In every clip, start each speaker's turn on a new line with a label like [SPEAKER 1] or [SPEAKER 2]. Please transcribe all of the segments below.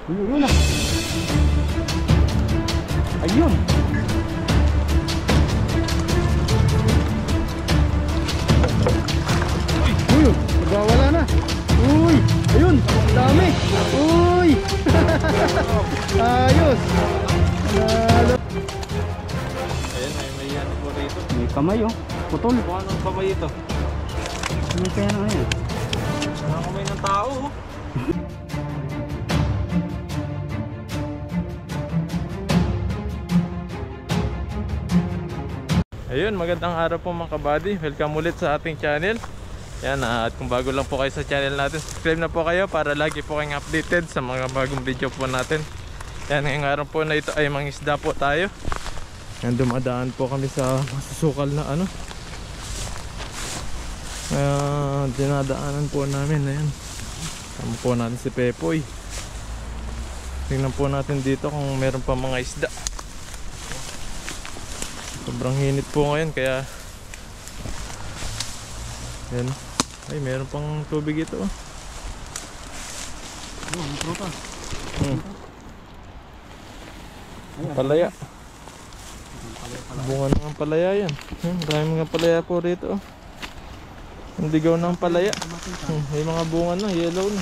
[SPEAKER 1] Yun na. Ayun. Uy, nagwawala na. Uy, ayun, dami. Uy. Ayos. Nalo.
[SPEAKER 2] Ayan, may ano po rito.
[SPEAKER 1] May kamay oh. Putol.
[SPEAKER 2] Kung anong kamay ito?
[SPEAKER 1] Ano kaya na yan?
[SPEAKER 2] Ang kamay ng tao. Ayun, magandang araw po mga kabady. Welcome ulit sa ating channel. Yan, at kung bago lang po kayo sa channel natin, subscribe na po kayo para lagi po kayong updated sa mga bagong video po natin. Yan, ngayong araw po na ito ay mangisda po tayo. Yan, dumadaan po kami sa masusukal na ano. Dinadaanan po namin. Ayan, tama po natin si Pepoy. Tingnan po natin dito kung meron pa mga isda. Sobrang hinit po ngayon kaya yan. Ay, meron pang tubig ito oh. Palaya. Bunga ng palaya yan. Maraming mga palaya po rito oh. Ang digaw ng palaya. May mga bunga na, yellow na.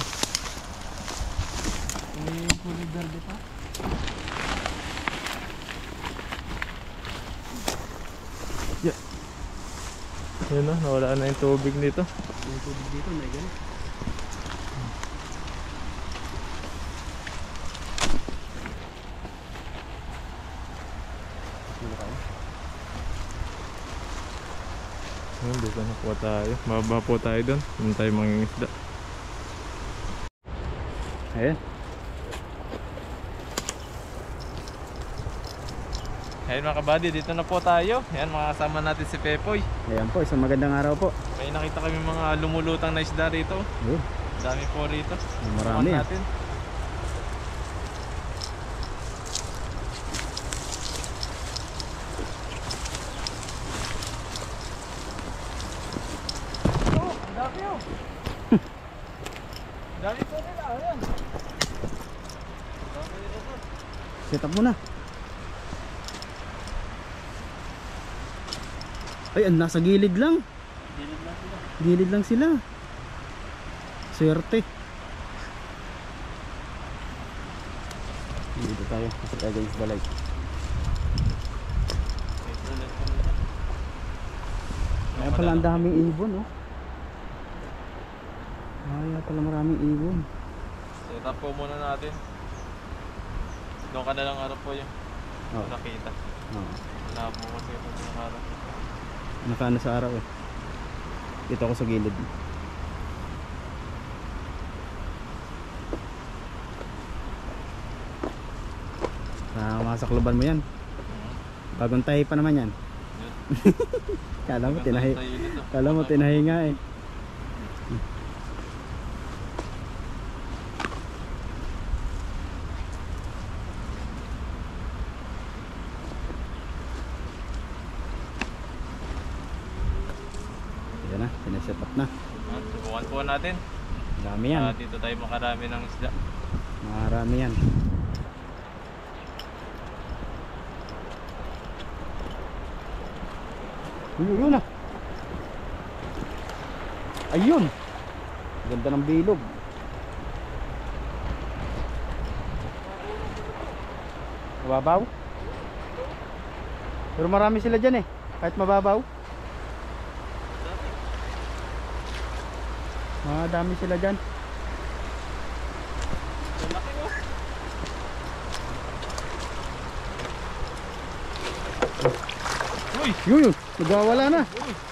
[SPEAKER 1] May kulay verde pa.
[SPEAKER 2] Yeah. Yun na, nawala na yung tubig nito.
[SPEAKER 1] Yung tubig dito, may gano'n.
[SPEAKER 2] Ayun, dito na po tayo. Mababa po tayo doon. Doon tayo mangingisda.
[SPEAKER 1] Ayan.
[SPEAKER 2] Ayun mga kabady, dito na po tayo. Ayan, makakasama natin si Pepoy.
[SPEAKER 1] Ayan po, isang magandang araw po.
[SPEAKER 2] May nakita kami mga lumulutang na isda rito.
[SPEAKER 1] Oh,
[SPEAKER 2] Dami po rito.
[SPEAKER 1] marami
[SPEAKER 2] Subukan
[SPEAKER 1] ah.
[SPEAKER 2] natin. Oh, dami oh. Dami po nila, ayan. Dami nila.
[SPEAKER 1] Set up muna. Ay, nasa gilid lang.
[SPEAKER 2] Dilid lang sila.
[SPEAKER 1] Gilid lang sila. Swerte. Dito tayo. Kasi against the light.
[SPEAKER 2] May sulat po nila.
[SPEAKER 1] Kaya pala ang daming ibon, oh. Kaya pala maraming ibon.
[SPEAKER 2] Set up po muna natin. Doon ka na lang harap po yung
[SPEAKER 1] Oh.
[SPEAKER 2] nakita.
[SPEAKER 1] Oh.
[SPEAKER 2] Wala po kasi ito yung harap.
[SPEAKER 1] Nakaano sa araw eh. Dito ako sa gilid. Masakluban mo yan. Bagong tahi pa naman yan. Kala mo tinahi. Kala mo tinahi nga eh. Yan na, sineset up na.
[SPEAKER 2] Subukan po natin.
[SPEAKER 1] Marami yan.
[SPEAKER 2] Dito tayo makarami ng isda.
[SPEAKER 1] Marami yan. Yun na. Ayun. Ganda ng bilog. Mababaw. Pero marami sila dyan eh. Kahit mababaw. Dami sila dyan.
[SPEAKER 2] Uy!
[SPEAKER 1] Yun, nagwawala na.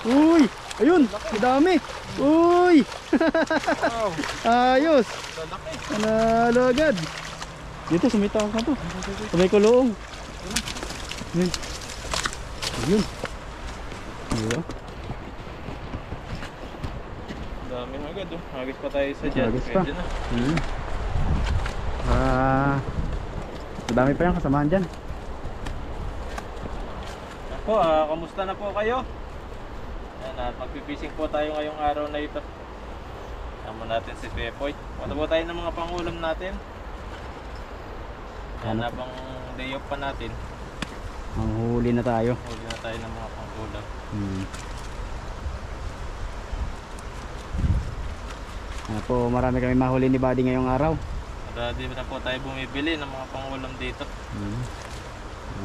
[SPEAKER 1] Uy, ayun, dami. Uy.
[SPEAKER 2] Wow!
[SPEAKER 1] Ayos.
[SPEAKER 2] Lalaki!
[SPEAKER 1] Panalo agad. Dito, sumitaw ka to. Sabay ko loong. Ayun. Ayun. Ayun.
[SPEAKER 2] Dami agad oh. Magis pa tayo sa dyan.
[SPEAKER 1] Magis pa.
[SPEAKER 2] Pwede na.
[SPEAKER 1] Madami pa yung kasamahan dyan.
[SPEAKER 2] Ako, kamusta na po kayo? Yan, at magpipishing po tayo ngayong araw na ito. Tama natin si Pepoy. Punta po tayo ng mga pangulam natin. Yan,
[SPEAKER 1] Hanap.
[SPEAKER 2] habang day off pa natin,
[SPEAKER 1] Ang huli na tayo.
[SPEAKER 2] huli na tayo ng mga pangkulam.
[SPEAKER 1] Ano po, marami kami mahuli ni Buddy ngayong araw.
[SPEAKER 2] Para di na po tayo bumibili ng mga pangulam dito.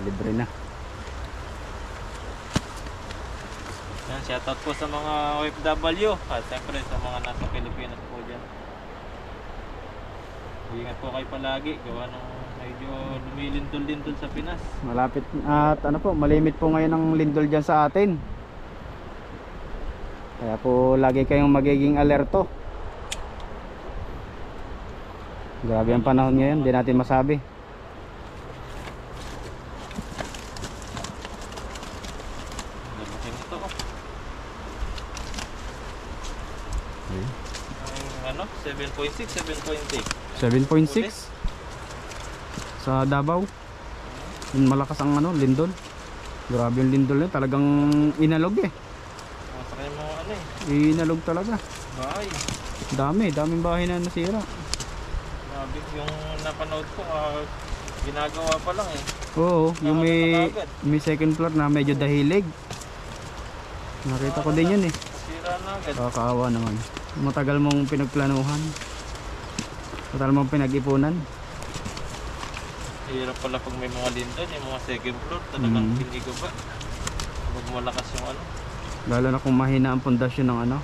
[SPEAKER 1] Libre na.
[SPEAKER 2] Yan, shoutout po sa mga OFW at siyempre sa mga nasa Pilipinas po dyan. Ingat po kayo palagi, gawa ng medyo lumilindol-lindol sa Pinas.
[SPEAKER 1] Malapit at ano po, malimit po ngayon ang lindol dyan sa atin. Kaya po lagi kayong magiging alerto. Grabe ang panahon ngayon, di natin masabi.
[SPEAKER 2] Lalaking ito. Ang ano, 7.6, 7.8.
[SPEAKER 1] 7.6 sa Davao. Malakas ang ano, lindol. Grabe yung lindol na, talagang inalog eh.
[SPEAKER 2] Masakay yung mga ano
[SPEAKER 1] Inalog talaga.
[SPEAKER 2] bahay.
[SPEAKER 1] Daming bahay na nasira.
[SPEAKER 2] Grabe, yung napanood ko, ginagawa pa lang eh.
[SPEAKER 1] Oo, yung may second floor na medyo dahilig. Nakita ko din yun eh.
[SPEAKER 2] Sira na agad.
[SPEAKER 1] Kakaawa naman. Matagal mong pinagplanuhan. Matagal mong pinag-ipunan.
[SPEAKER 2] Hirap pala pag may mga lindol, yung mga second floor, talagang pinigaba. Pag malakas yung ano.
[SPEAKER 1] Lalo na kung mahina ang pundasyon ng ano.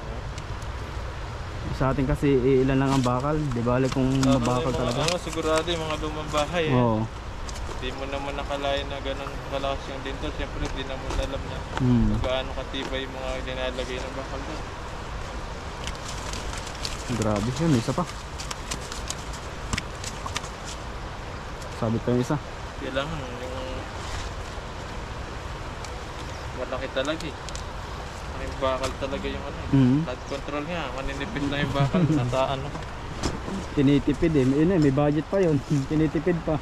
[SPEAKER 1] Sa atin kasi ilan lang ang bakal. Di bale kung mabakal talaga.
[SPEAKER 2] Ano, sigurado yung mga lumang bahay eh.
[SPEAKER 1] Oo.
[SPEAKER 2] Hindi mo naman nakalain na ganun kalakas yung lindol. Siyempre hindi naman alam na kung gaano katibay yung mga linalagay ng bakal doon.
[SPEAKER 1] Grabe yun, isa pa. Sabit pa yung isa.
[SPEAKER 2] Kailangan yung malaki talaga eh. Yung bakal talaga yung ano. Flood control nga, maninipid na yung bakal. Nasa ano.
[SPEAKER 1] Tinitipid eh. May budget pa yun. Tinitipid pa.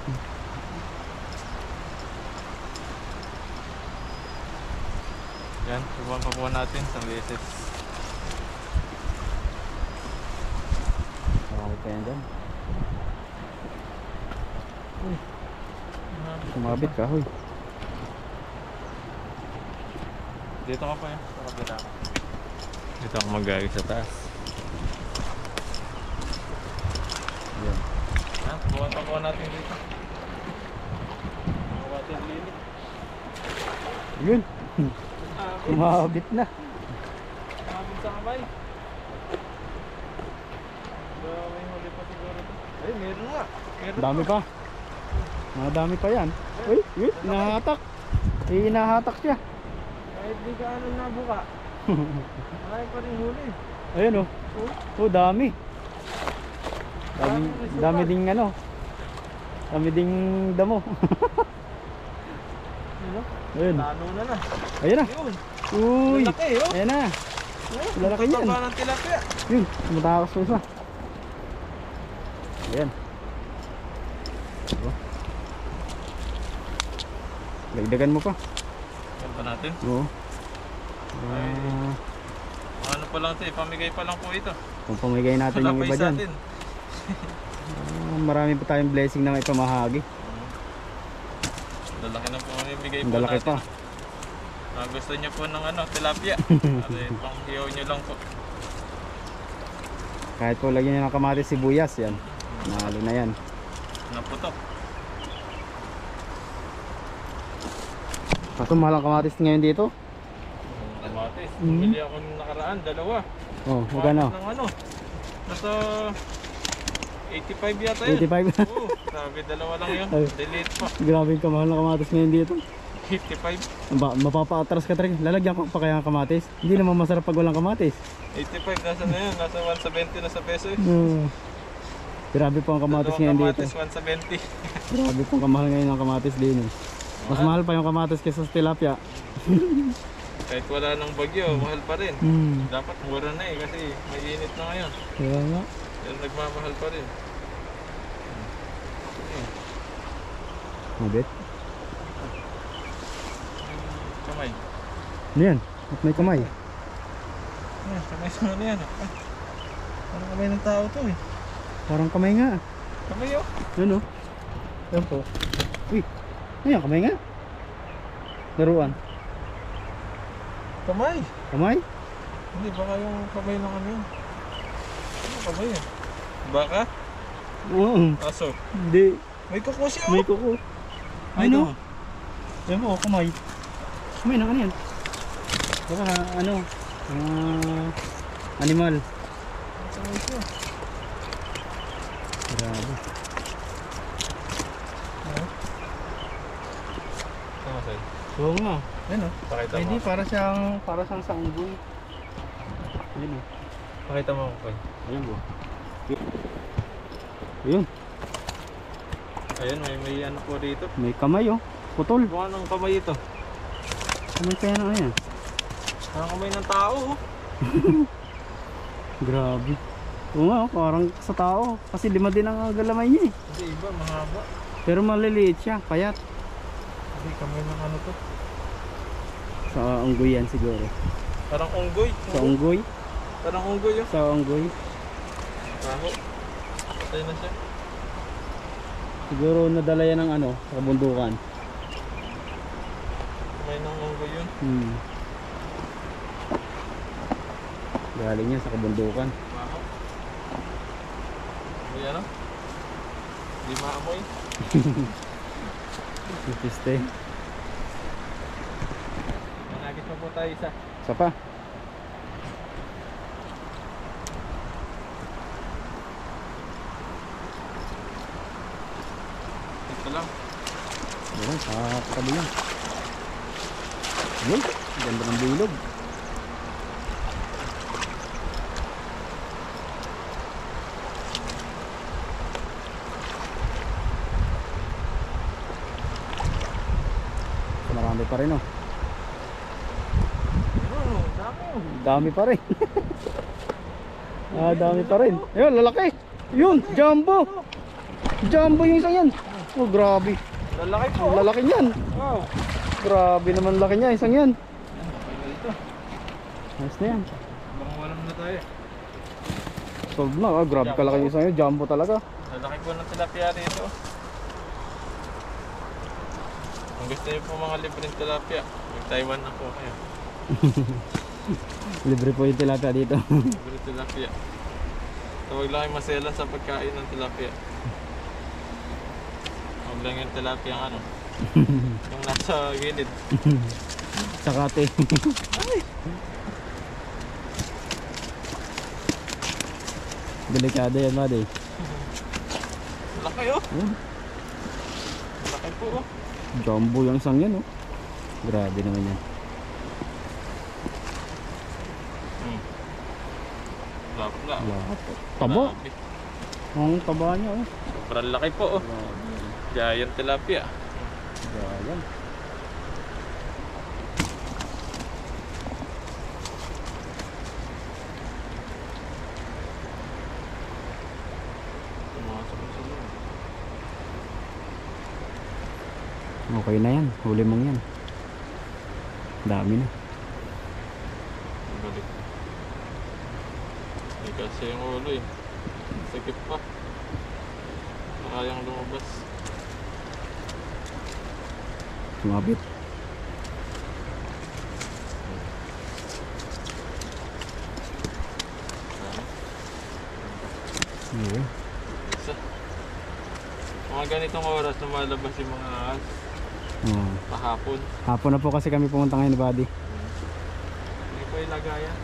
[SPEAKER 2] Yan, subukan pa po natin sa beses.
[SPEAKER 1] Marami pa yan dyan. Sumabit ka, huy.
[SPEAKER 2] Dito ka pa yan, sa kabila. Dito ako mag-gagi sa taas.
[SPEAKER 1] Yan.
[SPEAKER 2] Ha, subukan pa po natin dito. Mga water lily.
[SPEAKER 1] Yun. Sumabit na.
[SPEAKER 2] Sumabit sa kamay. May huli pa siguro ito. Ay, meron nga.
[SPEAKER 1] Dami pa. Dami pa yan. Uy, hinahatak. Hinahatak siya.
[SPEAKER 2] Kahit di ka ano nabuka. Ay pa rin huli.
[SPEAKER 1] Ayun oh. Oh, dami. Dami ding ano. Dami ding damo. Ayun.
[SPEAKER 2] Lalo na.
[SPEAKER 1] Ayun na.
[SPEAKER 2] Yun.
[SPEAKER 1] Uy.
[SPEAKER 2] Lalaki oh.
[SPEAKER 1] Ayun na. Lalaki yan.
[SPEAKER 2] Taba ng tilapia.
[SPEAKER 1] Yun, tumatakas pa isa. Ayan. Dagdagan mo pa.
[SPEAKER 2] Yan pa natin.
[SPEAKER 1] Oo.
[SPEAKER 2] Ano pa lang ito eh, pamigay pa lang po ito.
[SPEAKER 1] Kung pamigay natin yung iba dyan. Marami pa tayong blessing na may pamahagi.
[SPEAKER 2] Lalaki na po mamimigay po
[SPEAKER 1] Lalaki
[SPEAKER 2] natin.
[SPEAKER 1] pa.
[SPEAKER 2] Gusto nyo po ng ano, tilapia. Pang hiyaw nyo lang po.
[SPEAKER 1] Kahit po lagyan nyo ng kamatis sibuyas yan. Nalo na yan.
[SPEAKER 2] Naputok.
[SPEAKER 1] Kaso mahal ang kamatis ngayon dito.
[SPEAKER 2] Kamatis. Bumili ako nung nakaraan, dalawa.
[SPEAKER 1] Oh, magkano?
[SPEAKER 2] Ng ano? Nasa 85 yata yun.
[SPEAKER 1] 85.
[SPEAKER 2] Oo, sabi dalawa lang yun.
[SPEAKER 1] Ay.
[SPEAKER 2] Delete pa.
[SPEAKER 1] Grabe yung kamahal ng kamatis ngayon dito.
[SPEAKER 2] 55.
[SPEAKER 1] Mapapa-atras ka talaga. Lalagyan ko pa kaya ang kamatis. Hindi naman masarap pag walang kamatis.
[SPEAKER 2] 85 nasa na yun, nasa 170 na sa peso eh.
[SPEAKER 1] Grabe po ang kamatis ngayon dito.
[SPEAKER 2] Kamatis 170.
[SPEAKER 1] Grabe po ang kamahal ngayon ng kamatis din eh. Mas mahal pa yung kamatis kaysa sa tilapia.
[SPEAKER 2] Kahit wala ng bagyo, mahal pa rin. Dapat mura na eh kasi may init na ngayon.
[SPEAKER 1] Kaya nga.
[SPEAKER 2] Pero nagmamahal pa rin.
[SPEAKER 1] Mabit.
[SPEAKER 2] Kamay.
[SPEAKER 1] Ano yan? At may kamay.
[SPEAKER 2] Ayan, kamay sa ano yan. Ay, parang kamay ng tao to eh.
[SPEAKER 1] Parang kamay nga.
[SPEAKER 2] Kamay oh.
[SPEAKER 1] Ano? Yan po. Uy, ayan, kamay nga. Laruan.
[SPEAKER 2] Kamay.
[SPEAKER 1] Kamay?
[SPEAKER 2] Hindi, baka yung kamay ng ano yun. Ano kamay yan? Baka?
[SPEAKER 1] Oo.
[SPEAKER 2] Aso.
[SPEAKER 1] Hindi.
[SPEAKER 2] May kuko siya.
[SPEAKER 1] May kuko.
[SPEAKER 2] Ay,
[SPEAKER 1] Ano? Yan po, kamay. Kamay ng ano yan? Baka ano? Animal.
[SPEAKER 2] Kamay siya.
[SPEAKER 1] Grabe.
[SPEAKER 2] Tama sa'yo.
[SPEAKER 1] Oo nga.
[SPEAKER 2] Ayun o. Pakita
[SPEAKER 1] Ay,
[SPEAKER 2] mo.
[SPEAKER 1] hindi, para siyang sanggol. Ayun o.
[SPEAKER 2] Pakita mo ako.
[SPEAKER 1] Ayun po. Ayun.
[SPEAKER 2] Ayun, may ano po dito.
[SPEAKER 1] May kamay oh. Putol.
[SPEAKER 2] Buka ng kamay ito.
[SPEAKER 1] Kamay kaya na yan.
[SPEAKER 2] Parang kamay ng tao. Oh.
[SPEAKER 1] Grabe. Oo nga, oh, parang sa tao. Kasi 5 din ang galamay niya eh.
[SPEAKER 2] Hindi, iba, mahaba.
[SPEAKER 1] Pero maliliit siya, payat.
[SPEAKER 2] Hindi, kamay ng ano to.
[SPEAKER 1] Sa unggoy yan siguro.
[SPEAKER 2] Parang unggoy.
[SPEAKER 1] Sa unggoy?
[SPEAKER 2] Parang unggoy yun.
[SPEAKER 1] Sa unggoy.
[SPEAKER 2] Baho. Patay na siya.
[SPEAKER 1] Siguro nadala yan ng ano, sa kabundukan.
[SPEAKER 2] Kamay ng unggoy yun.
[SPEAKER 1] Galing yan sa kabundukan.
[SPEAKER 2] Baho. May ano? Hindi maamoy.
[SPEAKER 1] Piste.
[SPEAKER 2] Managit pa po tayo isa.
[SPEAKER 1] Isa pa.
[SPEAKER 2] Ito lang.
[SPEAKER 1] Ayun, sa katabi yan. Ayun, ganda ng bilog. Marami pa rin oh.
[SPEAKER 2] Oh, dami oh.
[SPEAKER 1] Dami pa rin. Dami pa rin. Ayun, lalaki. Yun, jumbo. Jumbo yung isang yan. Oh, grabe.
[SPEAKER 2] Lalaki po.
[SPEAKER 1] Ang lalaki niyan.
[SPEAKER 2] Wow.
[SPEAKER 1] Grabe naman laki niya, isang yan.
[SPEAKER 2] Ito.
[SPEAKER 1] Ayos na yan.
[SPEAKER 2] Baka walang na tayo.
[SPEAKER 1] Solve na. Grabe kalaki yung isang yan. Jumbo talaga.
[SPEAKER 2] Lalaki po ng tilapia dito. Kung gusto niyo po mga libreng tilapia, mag-Taiwan na po kayo.
[SPEAKER 1] Libre po yung tilapia dito.
[SPEAKER 2] Libreng tilapia. Tawag lang kayo maselan sa pagkain ng tilapia. Huwag lang yung tilapia ang ano. Yung nasa gilid.
[SPEAKER 1] Sakate. Delikado yan, Madi.
[SPEAKER 2] Laki oh. Laki po oh.
[SPEAKER 1] Jumbo yung isang yan, oh. Grabe naman yan.
[SPEAKER 2] Wala.
[SPEAKER 1] Taba.
[SPEAKER 2] Grabe.
[SPEAKER 1] Ang taba niya, oh.
[SPEAKER 2] Sobrang laki po oh. Giant tilapia.
[SPEAKER 1] Giant.
[SPEAKER 2] Pumasok na sa loob.
[SPEAKER 1] Okay na yan. Huli mong yan. Dami na.
[SPEAKER 2] Ang balik. May kasi yung ulo eh. Sakit pa. Nakayang lumabas.
[SPEAKER 1] Sumabit. Yeah.
[SPEAKER 2] Isa. Mga ganitong oras lumalabas yung mga ahas. Pahapon.
[SPEAKER 1] Hapon na po kasi kami pumunta ngayon ni Buddy.
[SPEAKER 2] Hindi po ilagayan.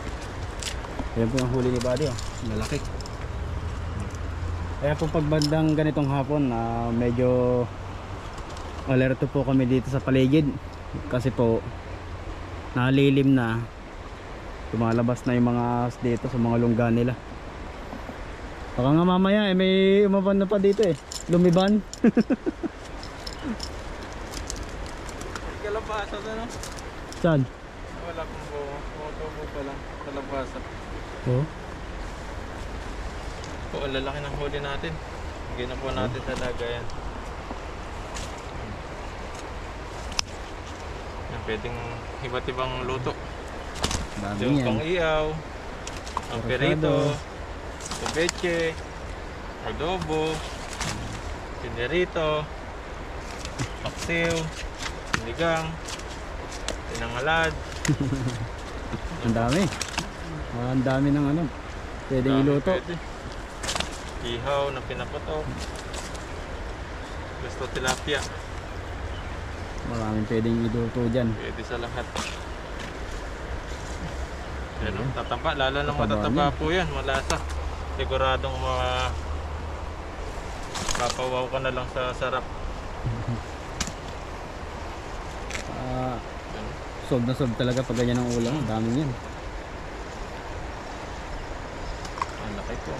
[SPEAKER 1] Ayan po yung huli ni Buddy, oh. Malaki. Kaya po pagbandang ganitong hapon, medyo alerto po kami dito sa paligid. Kasi po nalilim na. Tumalabas na yung mga ahas dito sa mga lungga nila. Baka nga mamaya may umaban na pa dito eh. Lumiban.
[SPEAKER 2] Kalabasa na no?
[SPEAKER 1] Saan?
[SPEAKER 2] Wala pong buo. Tubo pa lang. Kalabasa.
[SPEAKER 1] Oh.
[SPEAKER 2] Po, ang lalaki ng huli natin. Higyan na po natin sa lagayan. Yan, pwedeng iba't ibang luto.
[SPEAKER 1] Dami
[SPEAKER 2] Yung
[SPEAKER 1] yan.
[SPEAKER 2] pang iyaw, ang perito, ceviche, adobo, pinirito, paksiw, sinigang, tinangalad.
[SPEAKER 1] Ang dami. Ang dami ng ano. Pwedeng iluto.
[SPEAKER 2] Pwede. Ihaw na pinaputok. Gusto tilapia.
[SPEAKER 1] Maraming pwedeng iluto dyan.
[SPEAKER 2] Pwede sa lahat. Yan, tataba. Lalo na
[SPEAKER 1] Tataba
[SPEAKER 2] matataba
[SPEAKER 1] niya.
[SPEAKER 2] po yan. Malasa. Siguradong papawaw ka na lang sa sarap. Yan.
[SPEAKER 1] Sob na sob talaga pag ganyan ang ulam. Ang dami yan.
[SPEAKER 2] Ang laki po.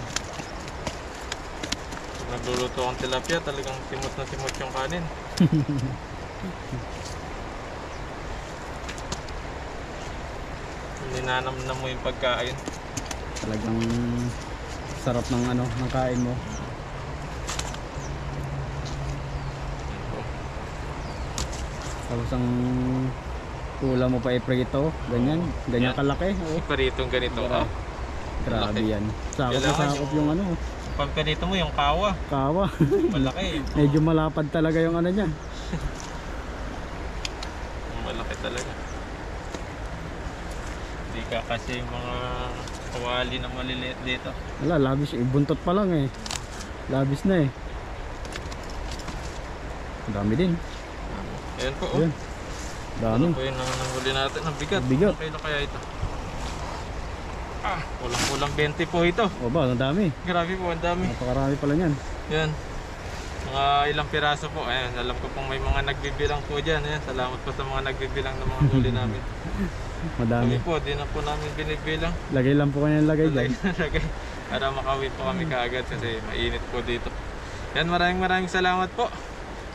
[SPEAKER 2] Pag nagluluto ang tilapia, talagang simot na simot yung kanin. Ninanam mo yung pagkain.
[SPEAKER 1] Talagang sarap ng ano, ng kain mo.
[SPEAKER 2] Yan po.
[SPEAKER 1] Tapos ang ulam mo pa iprito. Ganyan. Ganyan
[SPEAKER 2] Yan.
[SPEAKER 1] kalaki. Oh,
[SPEAKER 2] Paritong ganito.
[SPEAKER 1] Grabe. Grabe
[SPEAKER 2] Malaki.
[SPEAKER 1] yan. Sakop na
[SPEAKER 2] Kailangan
[SPEAKER 1] sakop yung ano.
[SPEAKER 2] Pamperito mo yung kawa.
[SPEAKER 1] Kawa.
[SPEAKER 2] Malaki.
[SPEAKER 1] Medyo malapad talaga yung ano niya.
[SPEAKER 2] Malaki talaga. Hindi ka kasi mga kawali na maliliit dito.
[SPEAKER 1] Wala, labis. Buntot pa lang eh. Labis na eh. Ang dami din.
[SPEAKER 2] Ayan po. Oh.
[SPEAKER 1] Ayan. Dami.
[SPEAKER 2] Ano po yun ang nahuli natin? Ang bigat.
[SPEAKER 1] Bigat.
[SPEAKER 2] Ang kailan kaya ito? Kulang-kulang 20 po ito.
[SPEAKER 1] O ba, ang dami.
[SPEAKER 2] Grabe po, ang dami.
[SPEAKER 1] Napakarami pala niyan.
[SPEAKER 2] Yan. Mga ilang piraso po. Ayan, alam ko pong may mga nagbibilang po dyan. Ayan, salamat po sa mga nagbibilang ng mga huli namin.
[SPEAKER 1] Madami.
[SPEAKER 2] Kami po, di na po namin binibilang.
[SPEAKER 1] Lagay lang po kayo ng lagay dyan.
[SPEAKER 2] Lagay. Para makauwi po kami kaagad kasi mainit po dito. Yan, maraming salamat po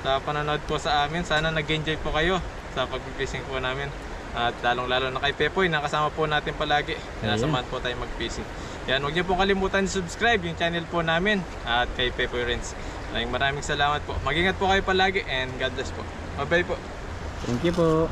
[SPEAKER 2] sa panonood po sa amin. Sana nag-enjoy po kayo sa pag-fishing po namin. At lalong-lalo na kay Pepoy, nakasama po natin palagi. Sinasamahan po tayo mag-fishing. Yan, huwag niyo po kalimutan subscribe yung channel po namin at kay Pepoy Renz. Maraming salamat po. Mag-ingat po kayo palagi and God bless po. Bye-bye po.
[SPEAKER 1] Thank you po.